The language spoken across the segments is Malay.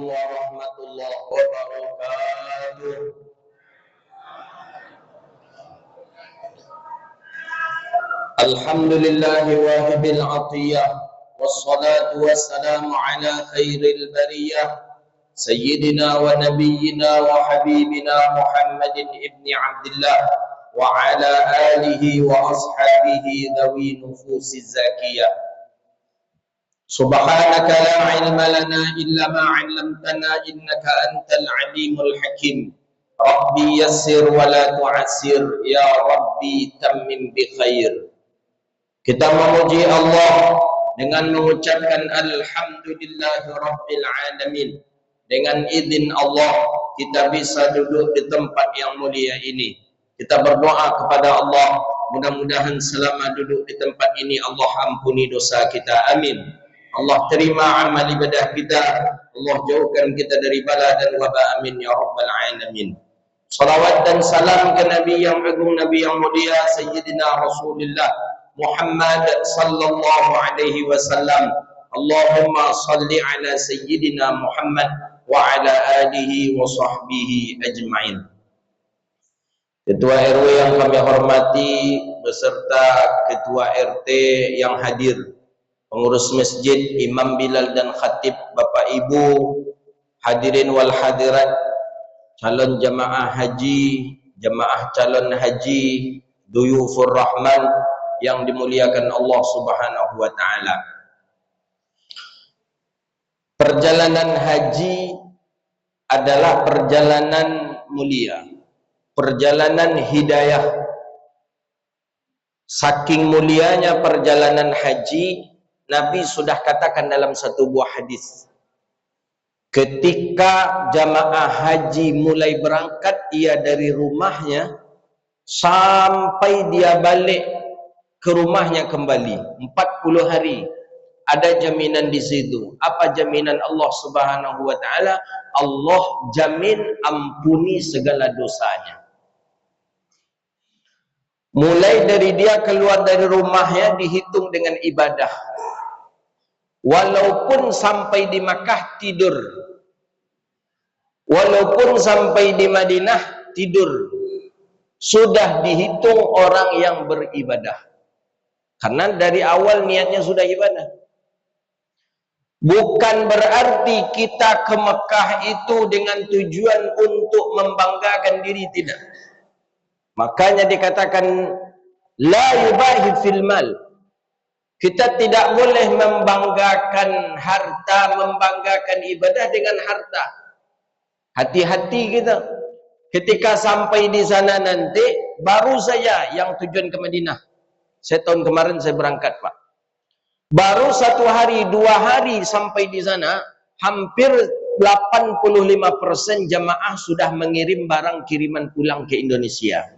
warahmatullahi wabarakatuh. Alhamdulillahi wahibil atiyah, wassalatu wassalamu ala khairil bariyah, sayyidina wa nabiyyina wa habibina Muhammadin ibni Abdillah wa ala alihi wa ashabihi dhawi nufusiz zakiyah. Subhanaka la ilma lana illa ma 'allamtana innaka antal alimul hakim. Rabbi yassir wa la tu'assir, ya Rabbi tammim bi khair. Kita memuji Allah dengan mengucapkan alhamdulillahi rabbil alamin. Dengan izin Allah kita bisa duduk di tempat yang mulia ini. Kita berdoa kepada Allah, mudah-mudahan selama duduk di tempat ini Allah ampuni dosa kita. Amin. Allah terima amal ibadah kita, Allah jauhkan kita dari bala dan wabah, amin ya rabbal alamin. Salawat dan salam ke Nabi yang agung, Nabi yang mulia, Sayyidina Rasulullah Muhammad sallallahu alaihi wasallam. Allahumma salli ala Sayyidina Muhammad wa ala alihi wa sahbihi ajma'in. Ketua RW yang kami hormati beserta Ketua RT yang hadir, pengurus masjid, imam Bilal dan khatib, bapak ibu, hadirin wal hadirat, calon jamaah haji, jamaah calon haji, duyufur rahman yang dimuliakan Allah subhanahu wa ta'ala. Perjalanan haji adalah perjalanan mulia, perjalanan hidayah. Saking mulianya perjalanan haji, Nabi sudah katakan dalam satu buah hadis, ketika jamaah haji mulai berangkat, ia dari rumahnya sampai dia balik ke rumahnya kembali 40 hari. Ada jaminan di situ. Apa jaminan Allah subhanahu wa ta'ala? Allah jamin ampuni segala dosanya. Mulai dari dia keluar dari rumahnya dihitung dengan ibadah. Walaupun sampai di Makkah tidur, walaupun sampai di Madinah tidur, sudah dihitung orang yang beribadah. Karena dari awal niatnya sudah ibadah. Bukan berarti kita ke Makkah itu dengan tujuan untuk membanggakan diri, tidak. Makanya dikatakan la yubahi fil mal. Kita tidak boleh membanggakan harta, membanggakan ibadah dengan harta. Hati-hati kita. Ketika sampai di sana nanti, baru saja yang tujuan ke Madinah. Saya tahun kemarin saya berangkat, Pak. Baru 1 hari, 2 hari sampai di sana, hampir 85% jamaah sudah mengirim barang kiriman pulang ke Indonesia.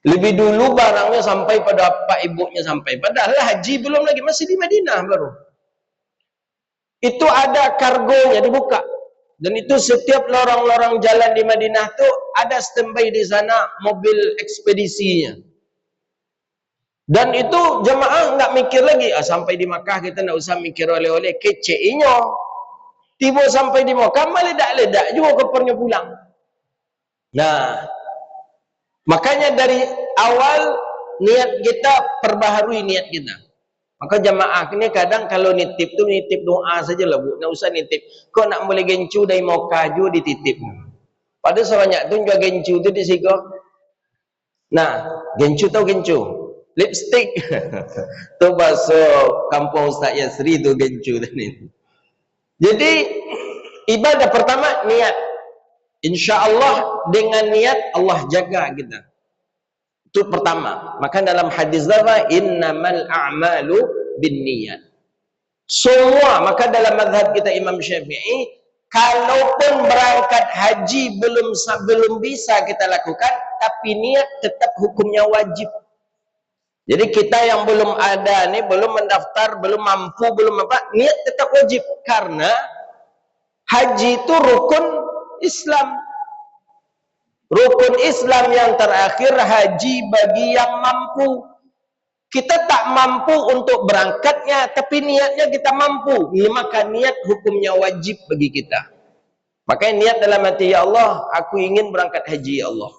Lebih dulu barangnya sampai pada pak ibunya sampai. Padahal haji belum lagi, masih di Madinah baru. Itu ada kargonya dibuka. Dan itu setiap lorong-lorong jalan di Madinah tuh ada standby di sana mobil ekspedisinya. Dan itu jemaah nggak mikir lagi, sampai di Makkah kita nggak usah mikir oleh-oleh, kece-inyo. Tiba sampai di Makkah meledak-ledak juga kopernya pulang. Nah, makanya dari awal niat kita perbaharui niat kita. Maka jamaah ini kadang kalau nitip tu nitip doa sajalah, Bu. Enggak usah nitip. Kau nak boleh gencu dari Mekah juga dititip. Padahal sebanyak tu juga gencu tu di situ. Nah, gencu tahu gencu? Lipstick. Tu bahasa kampung Ustaz Yasri tu gencu tadi. Jadi ibadah pertama niat. InsyaAllah dengan niat Allah jaga kita. Itu pertama. Maka dalam hadis apa? Innamal a'malu binniyat. Semua, maka dalam mazhab kita Imam Syafi'i, kalaupun berangkat haji belum bisa kita lakukan, tapi niat tetap hukumnya wajib. Jadi kita yang belum ada nih, belum mendaftar, belum mampu, belum apa, niat tetap wajib. Karena haji itu rukun Islam. Rukun Islam yang terakhir haji bagi yang mampu. Kita tak mampu untuk berangkatnya, tapi niatnya kita mampu. Maka niat hukumnya wajib bagi kita. Makanya niat dalam hati, ya Allah, aku ingin berangkat haji, ya Allah.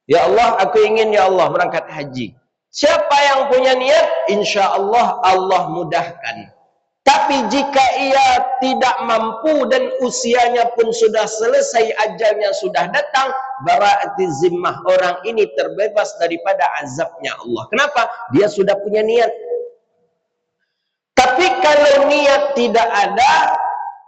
Ya Allah, aku ingin, ya Allah, berangkat haji. Siapa yang punya niat, insya Allah, Allah mudahkan. Tapi jika ia tidak mampu dan usianya pun sudah selesai, ajalnya sudah datang, bara'ati zimmah, orang ini terbebas daripada azabnya Allah. Kenapa? Dia sudah punya niat. Tapi kalau niat tidak ada,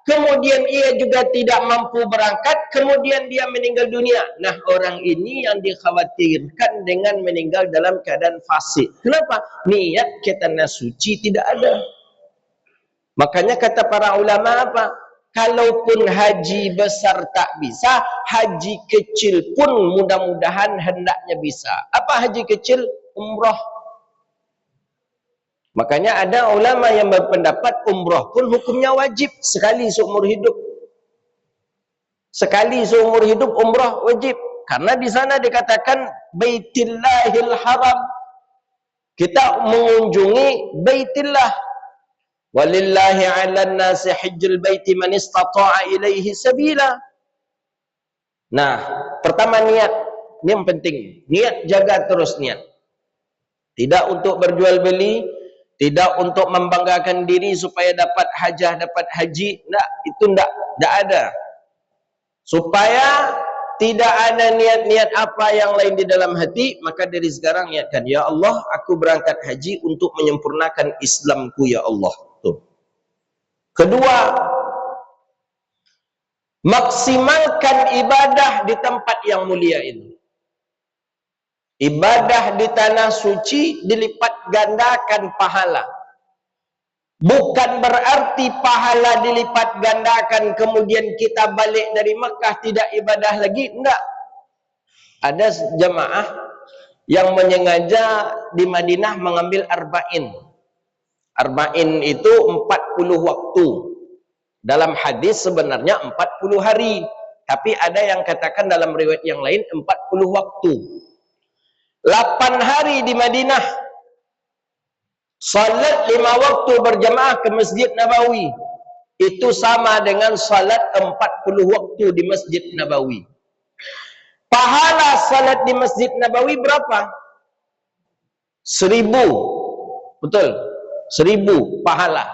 kemudian ia juga tidak mampu berangkat, kemudian dia meninggal dunia. Nah, orang ini yang dikhawatirkan dengan meninggal dalam keadaan fasik. Kenapa? Niat ketana suci tidak ada. Makanya kata para ulama apa? Kalaupun haji besar tak bisa, haji kecil pun mudah-mudahan hendaknya bisa. Apa haji kecil? Umrah. Makanya ada ulama yang berpendapat umrah pun hukumnya wajib sekali seumur hidup. Sekali seumur hidup umrah wajib. Karena di sana dikatakan Baitillahil Haram. Kita mengunjungi Baitillah. Walillahi 'alan nasi hajjul baiti man istata'a ilaihi sabila. Nah, pertama niat. Ini yang penting. Niat, jaga terus niat. Tidak untuk berjual beli, tidak untuk membanggakan diri supaya dapat hajah, dapat haji. Enggak, itu enggak ada. Supaya tidak ada niat-niat apa yang lain di dalam hati, maka dari sekarang niatkan, ya Allah, aku berangkat haji untuk menyempurnakan Islamku, ya Allah. Tuh. Kedua, maksimalkan ibadah di tempat yang mulia ini. Ibadah di tanah suci dilipat gandakan pahala. Bukan berarti pahala dilipat gandakan kemudian kita balik dari Mekah tidak ibadah lagi. Enggak. Ada jemaah yang menyengaja di Madinah mengambil arba'in. Arba'in itu 40 waktu. Dalam hadis sebenarnya 40 hari. Tapi ada yang katakan dalam riwayat yang lain 40 waktu. 8 hari di Madinah. Salat 5 waktu berjamaah ke Masjid Nabawi. Itu sama dengan salat 40 waktu di Masjid Nabawi. Pahala salat di Masjid Nabawi berapa? 1000. Betul? 1000 pahala.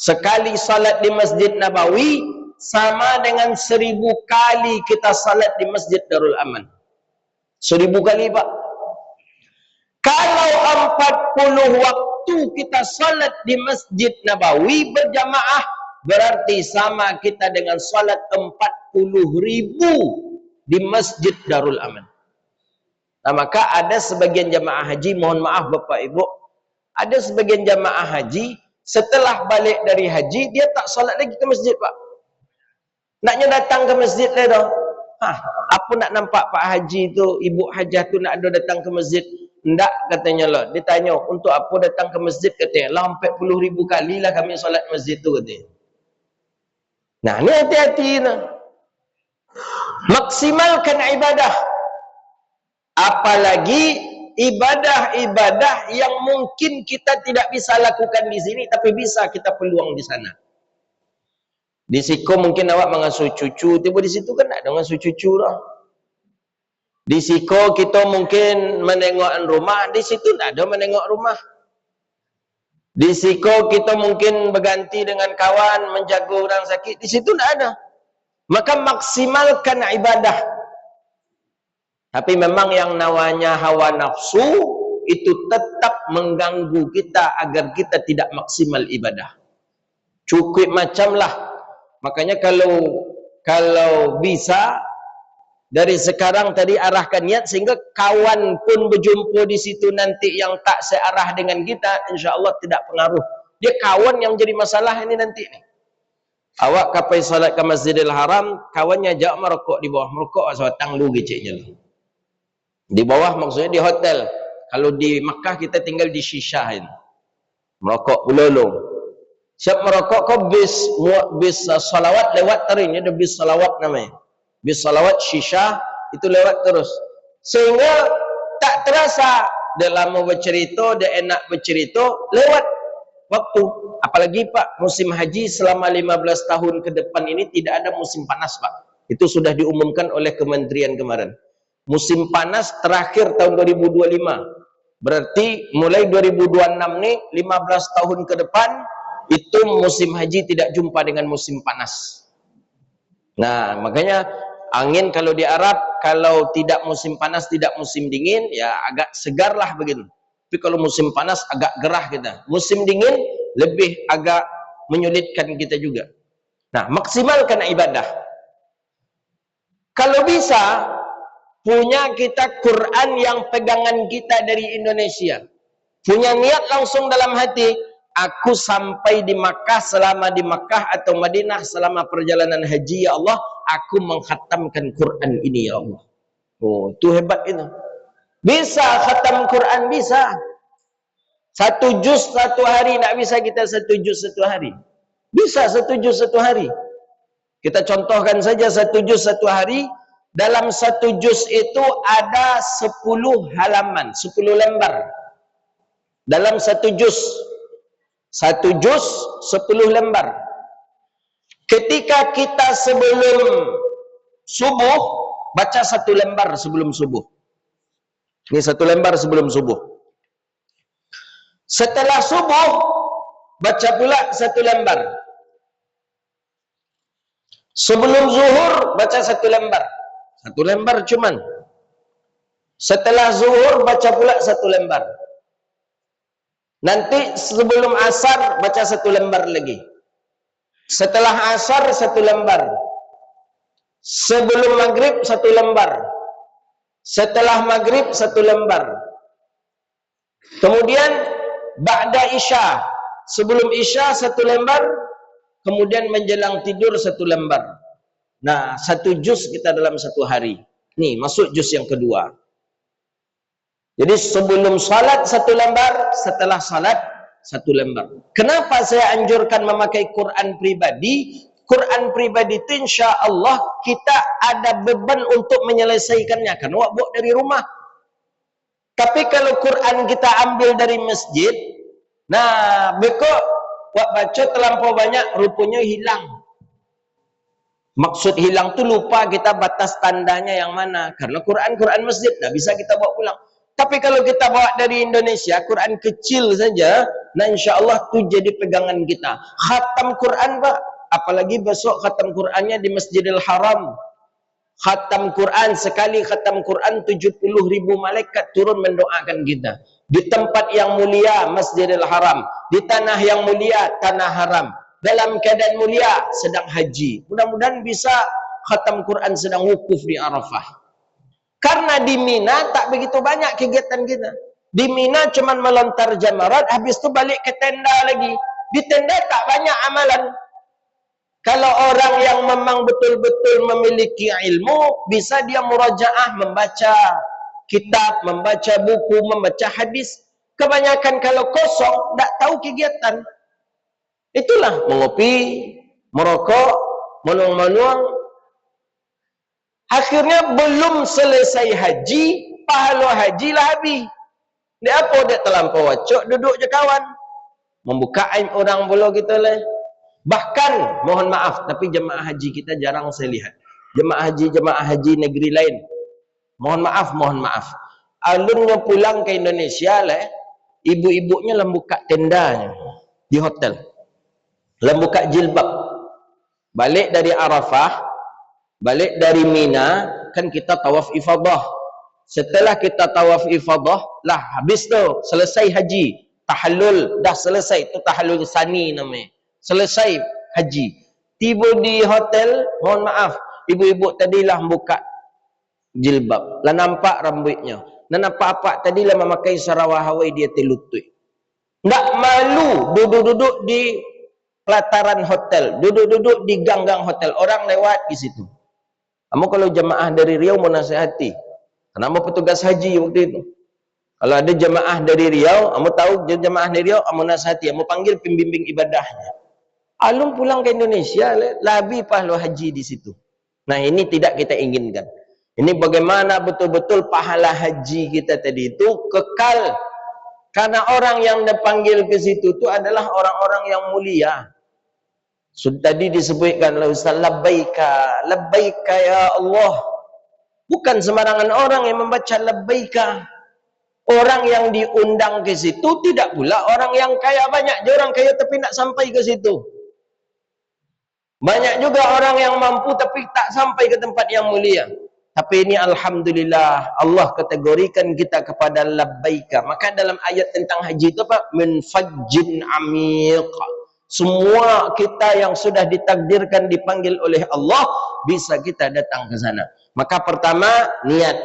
Sekali salat di Masjid Nabawi sama dengan 1000 kali kita salat di Masjid Darul Aman. 1000 kali, Pak. Kalau 40 waktu kita salat di Masjid Nabawi berjamaah, berarti sama kita dengan salat 40.000 di Masjid Darul Aman. Nah, maka ada sebagian jamaah haji, mohon maaf Bapak Ibu, ada sebagian jamaah haji, setelah balik dari haji, dia tak salat lagi ke masjid, Pak. Naknya datang ke masjid lah dah. Apa nak nampak Pak Haji tu, Ibu Hajah tu nak ada datang ke masjid? Enggak, katanya lah. Dia tanya, untuk apa datang ke masjid? Katanya, lah 40.000 kali lah kami solat masjid tu, katanya. Nah, ni hati-hati nah. Maksimalkan ibadah. Apalagi ibadah-ibadah yang mungkin kita tidak bisa lakukan di sini, tapi bisa kita peluang di sana. Di Siko mungkin awak mengasuh cucu, tiba di situ kan ada mengasuh cucu dah. Di Siko kita mungkin menengok rumah, di situ tak ada menengok rumah. Di Siko kita mungkin berganti dengan kawan, menjaga orang sakit, di situ tak ada. Maka maksimalkan ibadah. Tapi memang yang namanya hawa nafsu itu tetap mengganggu kita agar kita tidak maksimal ibadah. Cukup macamlah. Makanya kalau bisa dari sekarang tadi arahkan niat sehingga kawan pun berjumpa di situ nanti yang tak searah dengan kita, insya-Allah tidak pengaruh. Dia kawan yang jadi masalah ini nanti nih. Awak kapai salat ke Masjidil Haram, kawannya ajak merokok di bawah, merokok aswatang lu geceknya lu. Di bawah maksudnya di hotel. Kalau di Makkah kita tinggal di shisha ini. Merokok bulolong. Siap merokok kau bis salawat lewat terin, ada bis salawat namanya. Bis salawat shisha itu lewat terus. Sehingga tak terasa dia lama bercerita, dia enak bercerita, lewat waktu. Apalagi Pak, musim haji selama 15 tahun ke depan ini tidak ada musim panas Pak. Itu sudah diumumkan oleh kementerian kemarin. Musim panas terakhir tahun 2025. Berarti mulai 2026 nih, 15 tahun ke depan, itu musim haji tidak jumpa dengan musim panas. Nah, makanya angin kalau di Arab, kalau tidak musim panas, tidak musim dingin, ya agak segar lah begitu. Tapi kalau musim panas agak gerah kita. Musim dingin lebih agak menyulitkan kita juga. Nah, maksimalkan ibadah. Kalau bisa, punya kita Quran yang pegangan kita dari Indonesia. Punya niat langsung dalam hati, aku sampai di Makkah, selama di Makkah atau Madinah selama perjalanan haji, ya Allah, aku mengkhatamkan Quran ini, ya Allah. Oh, itu hebat itu. Bisa khatam Quran, bisa. 1 juz 1 hari, tak bisa kita 1 juz 1 hari. Bisa 1 juz 1 hari. Kita contohkan saja 1 juz 1 hari. Dalam 1 juz itu ada 10 halaman, 10 lembar. Dalam 1 juz. 1 juz 10 lembar. Ketika kita sebelum subuh, baca 1 lembar sebelum subuh. Ini 1 lembar sebelum subuh. Setelah subuh, baca pula 1 lembar. Sebelum zuhur, baca 1 lembar. 1 lembar cuman. Setelah zuhur, baca pula 1 lembar. Nanti sebelum asar, baca 1 lembar lagi. Setelah asar, 1 lembar. Sebelum maghrib, 1 lembar. Setelah maghrib, 1 lembar. Kemudian ba'da isya, sebelum isya 1 lembar, kemudian menjelang tidur 1 lembar. Nah, 1 juz kita dalam 1 hari. Nih, masuk juz yang kedua. Jadi sebelum salat 1 lembar, setelah salat 1 lembar. Kenapa saya anjurkan memakai Quran pribadi? Quran pribadi itu insya Allah kita ada beban untuk menyelesaikannya, kan wak bawa dari rumah. Tapi kalau Quran kita ambil dari masjid, nah bekok wak baca terlampau banyak, rupanya hilang. Maksud hilang tu lupa kita batas tandanya yang mana. Karena Quran masjid, nah bisa kita bawa pulang. Tapi kalau kita bawa dari Indonesia, Quran kecil saja, nah insya Allah tu jadi pegangan kita. Khatam Quran Pak, apalagi besok khatam Qurannya di Masjidil Haram. Khatam Quran, sekali khatam Quran 70.000 malaikat turun mendoakan kita. Di tempat yang mulia, Masjidil Haram. Di tanah yang mulia, tanah haram. Dalam keadaan mulia, sedang haji. Mudah-mudahan bisa khatam Quran sedang wukuf di Arafah. Karena di Mina tak begitu banyak kegiatan kita. Di Mina cuma melontar jamarat, habis itu balik ke tenda lagi. Di tenda tak banyak amalan. Kalau orang yang memang betul-betul memiliki ilmu, bisa dia murajaah, membaca kitab, membaca buku, membaca hadis. Kebanyakan kalau kosong, tak tahu kegiatan. Itulah mengopi, merokok, menuang-menuang. Akhirnya belum selesai haji, pahala haji lah habis. Dia apa dia terlampau wacok, duduk je kawan. Membuka aib orang pula kita lah. Bahkan, mohon maaf, tapi jemaah haji kita jarang saya lihat. Jemaah haji negeri lain. Mohon maaf. Alunnya pulang ke Indonesia lah, ibu-ibunya lembuka tendanya di hotel. Lembuka jilbab. Balik dari Arafah, balik dari Mina, kan kita tawaf ifadah. Setelah kita tawaf ifadah, lah habis tu, selesai haji. Tahallul, dah selesai. Itu tahallul sani namanya. Selesai haji. Tiba di hotel, mohon maaf, ibu-ibu tadilah buka jilbab. Lah nampak rambutnya. Dan apa-apa tadilah memakai sarawah Hawaii dia telutui. Tak malu duduk-duduk di pelataran hotel, duduk-duduk di gang-gang hotel, orang lewat di situ. Kamu kalau jemaah dari Riau mau nasihati, kenapa petugas haji waktu itu? Kalau ada jemaah dari Riau, kamu tahu jemaah dari Riau, kamu nasihati, kamu panggil pembimbing ibadahnya. Alun pulang ke Indonesia, lebih pahala haji di situ. Nah ini tidak kita inginkan. Ini bagaimana betul-betul pahala haji kita tadi itu kekal. Karena orang yang dipanggil ke situ itu adalah orang-orang yang mulia. Sudah tadi disebutkan oleh Ustaz, labbaika, labbaika ya Allah. Bukan sembarangan orang yang membaca labbaika. Orang yang diundang ke situ tidak pula orang yang kaya. Banyak je orang kaya tapi tak sampai ke situ. Banyak juga orang yang mampu tapi tak sampai ke tempat yang mulia. Tapi ini alhamdulillah Allah kategorikan kita kepada labbaika. Maka dalam ayat tentang haji itu apa? Min fajjin amiq. Semua kita yang sudah ditakdirkan dipanggil oleh Allah bisa kita datang ke sana. Maka pertama niat.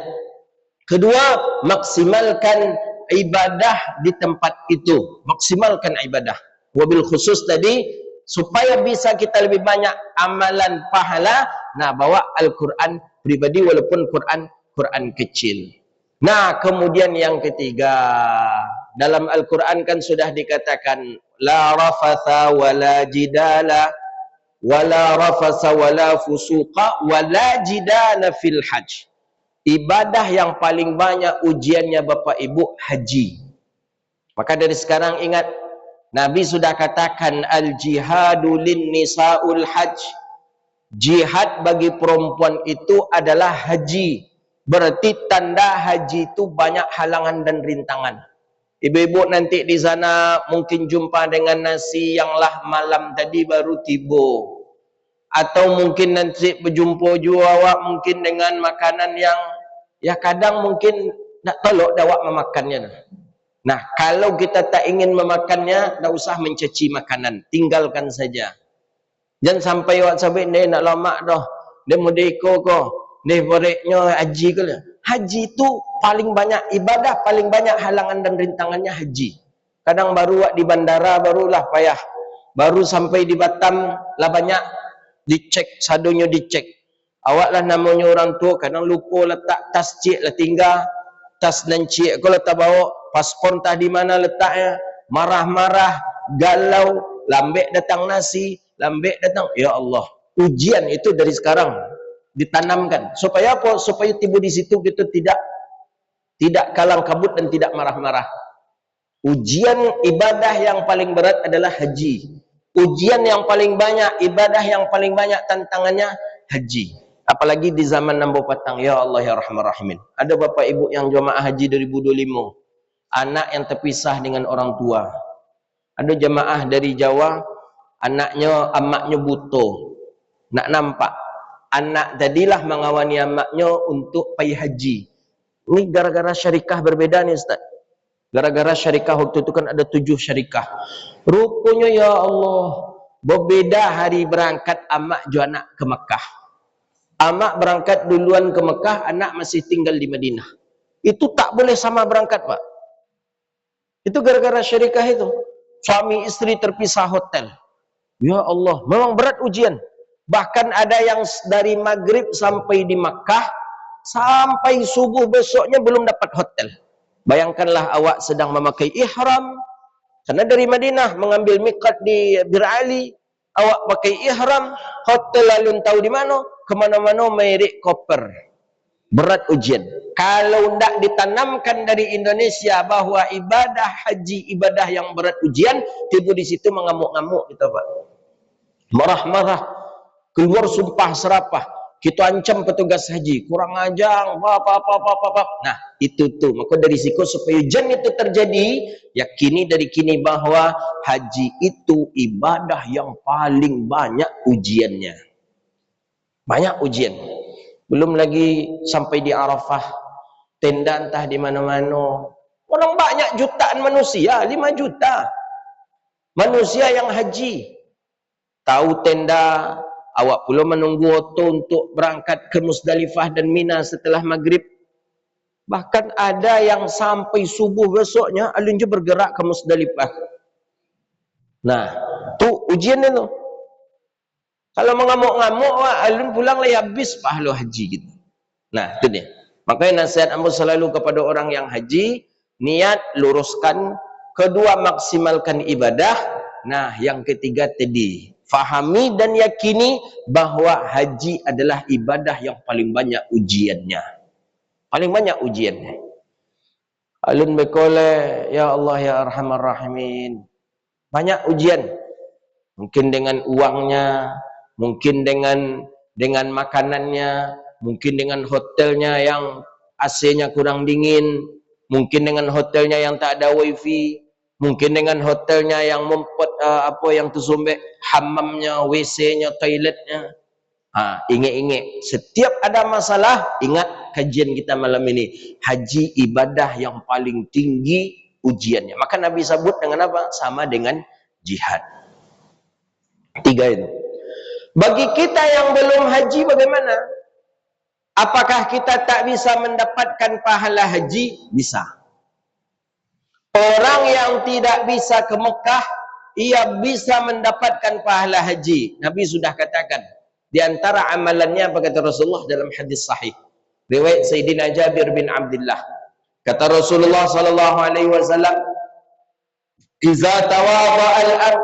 Kedua maksimalkan ibadah di tempat itu. Maksimalkan ibadah. Wabil khusus tadi supaya bisa kita lebih banyak amalan pahala. Nah, bawa Al-Quran pribadi walaupun Quran kecil. Nah, kemudian yang ketiga, dalam Al-Quran kan sudah dikatakan la rafatha wala jidala wala rafasa wala fusuqa wala jidala fil hajj. Ibadah yang paling banyak ujiannya Bapak Ibu haji. Maka dari sekarang ingat, Nabi sudah katakan al-jihadu lin nisaul hajj. Jihad bagi perempuan itu adalah haji. Berarti tanda haji itu banyak halangan dan rintangan. Ibu-ibu nanti di sana mungkin jumpa dengan nasi yang lah malam tadi baru tiba. Atau mungkin nanti berjumpa juga mungkin dengan makanan yang ya kadang mungkin nak tolok dawak memakannya. Nah, kalau kita tak ingin memakannya, tak usah mencaci makanan, tinggalkan saja. Jangan sampai awak sampai ni nak lama dah. Dia merdeka ke? Ni bereknya haji ke? Haji itu paling banyak ibadah, paling banyak halangan dan rintangannya haji. Kadang baru awak di bandara barulah payah. Baru sampai di Batam lah banyak dicek, sadunya dicek. Awak lah namanya orang tua kadang lupa letak tas cik lah tinggal. Tas dan cik kalau tak bawa paspor entah di mana letaknya. Marah-marah, galau, lambek datang nasi. Lambek datang, ya Allah, ujian itu dari sekarang ditanamkan. Supaya apa? Supaya tiba di situ kita tidak kalang kabut dan tidak marah-marah. Ujian ibadah yang paling berat adalah haji. Ujian yang paling banyak, ibadah yang paling banyak tantangannya haji. Apalagi di zaman Nambo Patang, ya Allah ya Rahman Rahimin. Ada bapak ibu yang jamaah haji 2025, anak yang terpisah dengan orang tua. Ada jamaah dari Jawa, anaknya, amaknya buta, nak nampak. Anak tadilah mengawani amaknya untuk pergi haji. Ini gara-gara syarikah berbeda nih Ustaz. Gara-gara syarikah waktu itu kan ada 7 syarikah. Rupanya ya Allah, berbeda hari berangkat amak ju anak ke Mekah. Amak berangkat duluan ke Mekah, anak masih tinggal di Madinah. Itu tak boleh sama berangkat, Pak. Itu gara-gara syarikah itu. Suami istri terpisah hotel. Ya Allah, memang berat ujian. Bahkan ada yang dari maghrib sampai di Makkah, sampai subuh besoknya belum dapat hotel. Bayangkanlah awak sedang memakai ihram, karena dari Madinah mengambil miqat di Bir Ali, awak pakai ihram, hotel lalu tahu di mana, kemana-mana merik koper. Berat ujian. Kalau tidak ditanamkan dari Indonesia bahwa ibadah haji, ibadah yang berat ujian, tiba di situ mengamuk-ngamuk kita, Pak. Marah-marah, keluar sumpah serapah, kita ancam petugas haji, kurang ajar, apa. Nah, itu tuh. Maka dari situ supaya ujian itu terjadi, yakini dari kini bahwa haji itu ibadah yang paling banyak ujiannya. Banyak ujian. Belum lagi sampai di Arafah, tenda entah di mana-mana. Orang banyak jutaan manusia, 5 juta manusia yang haji. Tahu tenda, awak pula menunggu auto untuk berangkat ke Musdalifah dan Mina setelah maghrib. Bahkan ada yang sampai subuh besoknya alun je bergerak ke Musdalifah. Nah, tu ujian itu. Kalau mengamuk-ngamuk, alun pulang lah habis pahala haji gitu. Nah, itu dia. Makanya nasihat ambo selalu kepada orang yang haji, niat luruskan, kedua maksimalkan ibadah. Nah, yang ketiga tadi, Fahami dan yakini bahwa haji adalah ibadah yang paling banyak ujiannya. Paling banyak ujiannya. Alun berkole, ya Allah ya Arhamar Rahimin. Banyak ujian. Mungkin dengan uangnya, mungkin dengan makanannya, mungkin dengan hotelnya yang AC-nya kurang dingin, mungkin dengan hotelnya yang tak ada wifi, mungkin dengan hotelnya yang yang tersumbek hammamnya, WC-nya, toiletnya. Ingat-ingat, setiap ada masalah, ingat kajian kita malam ini. Haji ibadah yang paling tinggi ujiannya. Maka Nabi sebut dengan apa? Sama dengan jihad. 3 itu. Bagi kita yang belum haji bagaimana? Apakah kita tak bisa mendapatkan pahala haji? Bisa. Orang yang tidak bisa ke Mekah, ia bisa mendapatkan pahala haji. Nabi sudah katakan, di antara amalannya apa kata Rasulullah dalam hadis sahih. Riwayat Sayyidina Jabir bin Abdullah. Kata Rasulullah sallallahu alaihi wasallam, "Iza tawadha al-ard",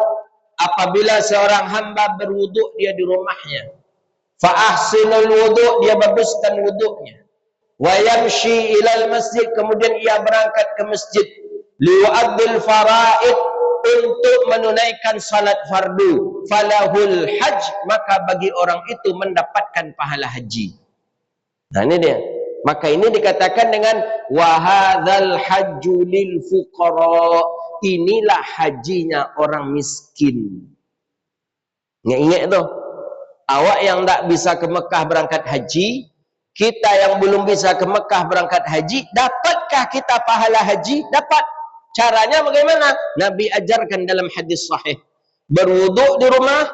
apabila seorang hamba berwuduk dia di rumahnya, fa ahsinul wudu', dia baguskan wuduknya, wa yamshi ilal masjid, kemudian ia berangkat ke masjid, liu'addil faraid, untuk menunaikan salat fardu, falahul hajj, maka bagi orang itu mendapatkan pahala haji. Nah ini dia. Maka ini dikatakan dengan wahadzal hajju lil fuqara, inilah hajinya orang miskin. Ingat tu. Awak yang tak bisa ke Mekah berangkat haji, kita yang belum bisa ke Mekah berangkat haji, dapatkah kita pahala haji? Dapat. Caranya bagaimana? Nabi ajarkan dalam hadis sahih. Berwuduk di rumah,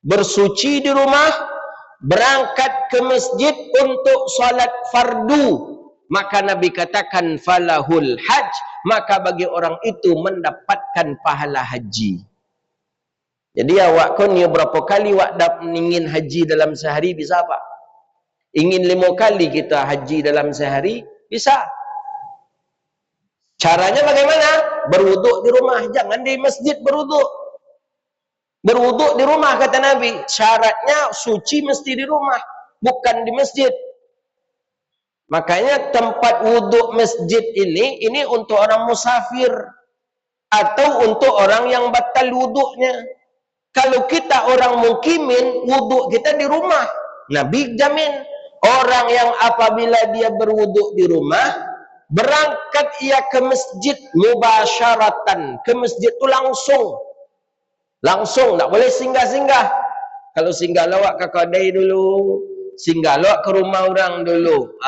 bersuci di rumah, berangkat ke masjid untuk salat fardu. Maka Nabi katakan falahul hajj, maka bagi orang itu mendapatkan pahala haji. Jadi awak kon ni berapa kali awak ingin haji dalam sehari bisa apa? Ingin 5 kali kita haji dalam sehari bisa. Caranya bagaimana? Berwuduk di rumah, jangan di masjid berwuduk. Berwuduk di rumah kata Nabi. Syaratnya suci mesti di rumah, bukan di masjid. Makanya tempat wuduk masjid ini untuk orang musafir atau untuk orang yang batal wuduknya. Kalau kita orang mukimin, wuduk kita di rumah. Nabi jamin orang yang apabila dia berwuduk di rumah, berangkat ia ke masjid mubasyaratan, ke masjid itu langsung, tak boleh singgah-singgah. Kalau singgah lawak ke kedai dulu, singgah lawak ke rumah orang dulu,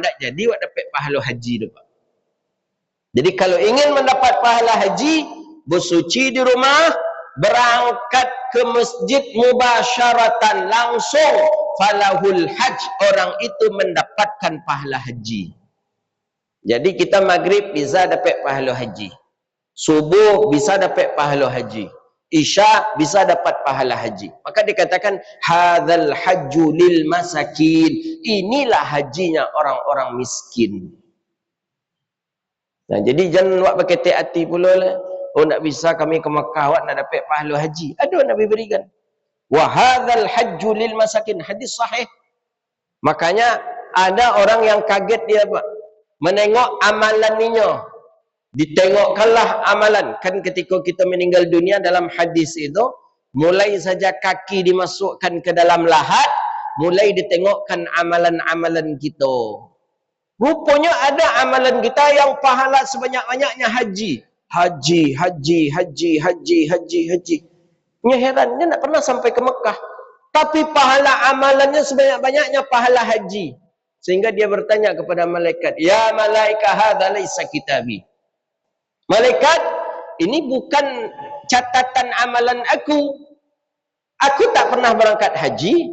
tak jadi awak dapat pahala haji tu, Pak. Jadi kalau ingin mendapat pahala haji, bersuci di rumah, berangkat ke masjid mubasyaratan, langsung, falahul hajj, orang itu mendapatkan pahala haji. Jadi kita maghrib bisa dapat pahala haji, subuh bisa dapat pahala haji, isya bisa dapat pahala haji. Maka dikatakan hadzal hajju lil masakin, inilah hajinya orang-orang miskin. Nah, jadi jangan awak pakai hati pula lah. Oh nak bisa kami ke Mekah awak nak dapat pahala haji. Ada Nabi berikan. Wa hadzal hajju lil masakin, hadis sahih. Makanya ada orang yang kaget dia Pak, menengok amalan ninya. Ditengokkanlah amalan. Kan ketika kita meninggal dunia dalam hadis itu, mulai saja kaki dimasukkan ke dalam lahat, mulai ditengokkan amalan-amalan kita. Rupanya ada amalan kita yang pahala sebanyak-banyaknya haji. Haji. Nya heran, dia tak pernah sampai ke Mekah. Tapi pahala amalannya sebanyak-banyaknya pahala haji. Sehingga dia bertanya kepada malaikat, "Ya malaikat, hadza laisa kitabi." Malaikat, ini bukan catatan amalan aku. Aku tak pernah berangkat haji.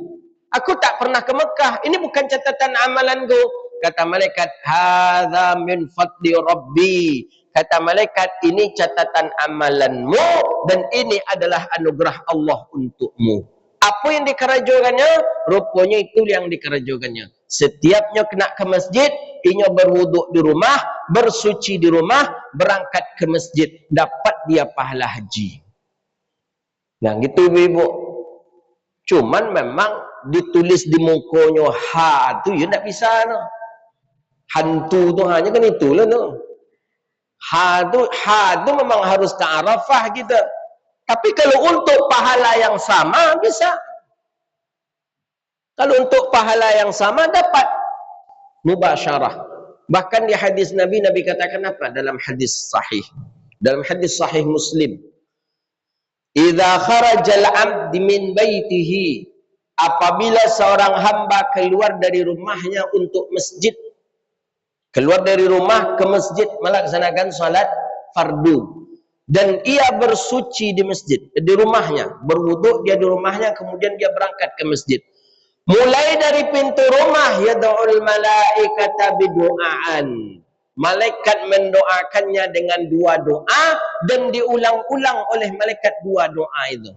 Aku tak pernah ke Mekah. Ini bukan catatan amalanku. Kata malaikat, hadza min fadli rabbi. Kata malaikat, ini catatan amalanmu dan ini adalah anugerah Allah untukmu. Apa yang dikerajokannya? Rupanya itu yang dikerajokannya. Setiapnya kena ke masjid, inya berwuduk di rumah, bersuci di rumah, berangkat ke masjid, dapat dia pahala haji. Nah gitu ibu. Cuman memang ditulis di mukonya ha tu ya tak bisa no. Hantu tu hanya kan itulah no. Ha tu memang harus ke Arafah kita. Tapi kalau untuk pahala yang sama bisa. Kalau untuk pahala yang sama dapat mubasyarah. Bahkan di hadis Nabi katakan apa dalam hadis sahih? Dalam hadis sahih Muslim, "Idza kharajal 'abd min baitihi", apabila seorang hamba keluar dari rumahnya untuk masjid, keluar dari rumah ke masjid melaksanakan salat fardu, dan ia bersuci di masjid, di rumahnya, berwuduk dia di rumahnya, kemudian dia berangkat ke masjid. Mulai dari pintu rumah, yad'ul malaikata bidu'aan, malaikat mendoakannya dengan dua doa, dan diulang-ulang oleh malaikat dua doa itu.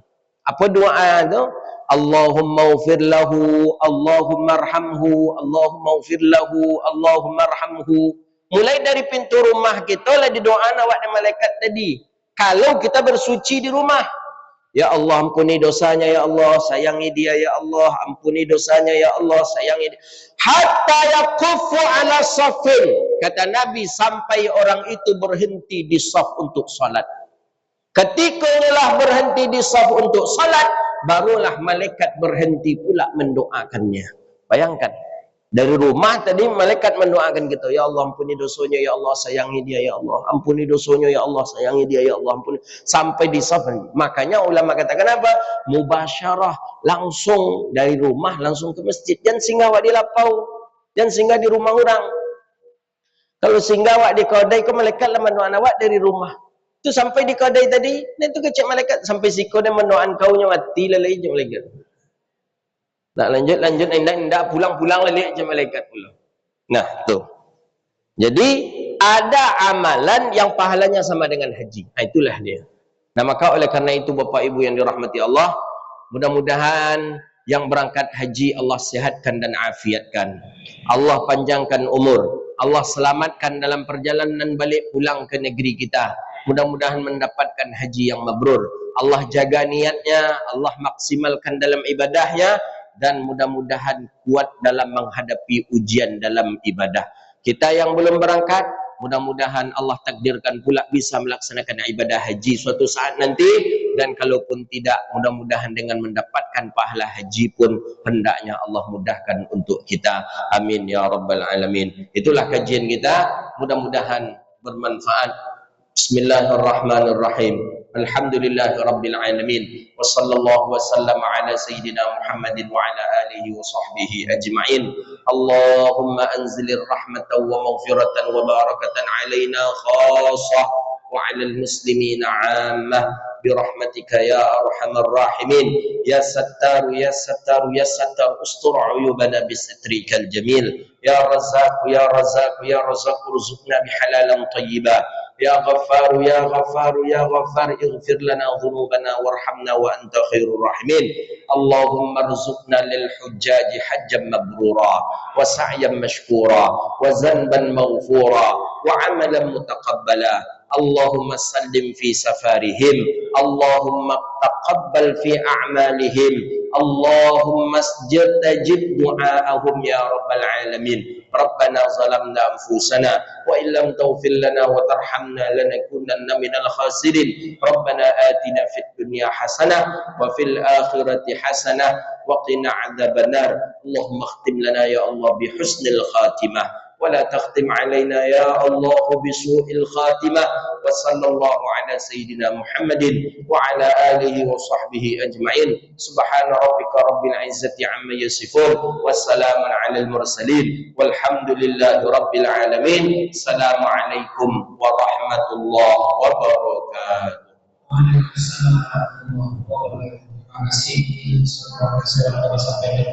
Apa doa itu? Allahumma ufir lahu, Allahumma arhamhu, Allahumma ufir lahu, Allahumma arhamhu. Mulai dari pintu rumah kita lah didoa awak dan malaikat tadi. Kalau kita bersuci di rumah, ya Allah ampuni dosanya, ya Allah sayangi dia, ya Allah ampuni dosanya, ya Allah sayangi dia. Hatta yaqufu ala safin, kata Nabi, sampai orang itu berhenti di saf untuk salat. Ketika inilah berhenti di saf untuk salat, barulah malaikat berhenti pula mendoakannya. Bayangkan, dari rumah tadi malaikat mendoakan kita, ya Allah ampuni dosanya, ya Allah sayangi dia, ya Allah ampuni dosanya, ya Allah sayangi dia, ya Allah ampuni, sampai di saf. Makanya ulama katakan apa? Mubasyarah, langsung dari rumah langsung ke masjid. Jangan singgah awak di lapau, jangan singgah di rumah orang. Kalau singgah awak di kedai, ke malaikat lah mendoakan awak dari rumah. Tu sampai di kedai tadi, dan tu kecek malaikat sampai siko dan mendoakan kau nya mati lah lagi malaikat. Nak lanjut indah pulang lagi je malaikat pula. Nah, tu. Jadi ada amalan yang pahalanya sama dengan haji. Nah, itulah dia. Nah, maka oleh karena itu Bapak Ibu yang dirahmati Allah, mudah-mudahan yang berangkat haji Allah sihatkan dan afiatkan. Allah panjangkan umur. Allah selamatkan dalam perjalanan balik pulang ke negeri kita. Mudah-mudahan mendapatkan haji yang mabrur. Allah jaga niatnya, Allah maksimalkan dalam ibadahnya, dan mudah-mudahan kuat dalam menghadapi ujian dalam ibadah. Kita yang belum berangkat, mudah-mudahan Allah takdirkan pula bisa melaksanakan ibadah haji suatu saat nanti, dan kalaupun tidak, mudah-mudahan dengan mendapatkan pahala haji pun hendaknya Allah mudahkan untuk kita. Amin ya rabbal alamin. Itulah kajian kita, mudah-mudahan bermanfaat. Bismillahirrahmanirrahim. Alhamdulillahi rabbil alamin. Wa sallallahu wa sallam ala sayyidina Muhammadin wa ala alihi wa sahbihi ajma'in. Allahumma anzilir rahmatan wa maghfiratan wa barakatan alaina khassah wa ala al-muslimina 'ammah birahmatika ya arhamar rahimin. Ya Sattar ya Sattar ya Sattar, ustur uyubana bisatrikal jamil. Ya Razzaq ya Razzaq ya Razzaq, urzuqna bihalalan tayyiba. Ya Ghaffar ya Ghaffar ya Ghaffar, ighfir lana dhunubana warhamna wa anta khairur rahimin. Allahumma rzuqna lil hujjaji hajjan mabrura wa sa'yan mashkura wa zanban maghfura wa amalan mutaqabbala. Allahumma sallim fi safarihim, Allahumma taqabbal fi a'malihim, Allahumma istajib du'aahum ya rabbal alamin. Rabbana zalamna anfusana wa illam taghfir lana wa tarhamna lanakunanna minal khasirin. Rabbana atina fid dunya hasanah wa fil akhirati hasanah wa qina adzabannar. Allahumma khtim lana ya Allah bi husnil khatimah ولا تختم علينا يا الله بسوء الخاتمة. وصلى الله على سيدنا محمد وعلى آله وصحبه أجمعين. سبحان ربك رب العزة عما يصفون والسلام على المرسلين والحمد لله رب العالمين. السلام عليكم ورحمة الله وبركاته. Waalaikumsalam warahmatullahi wabarakatuh. Terima kasih. Semoga sampai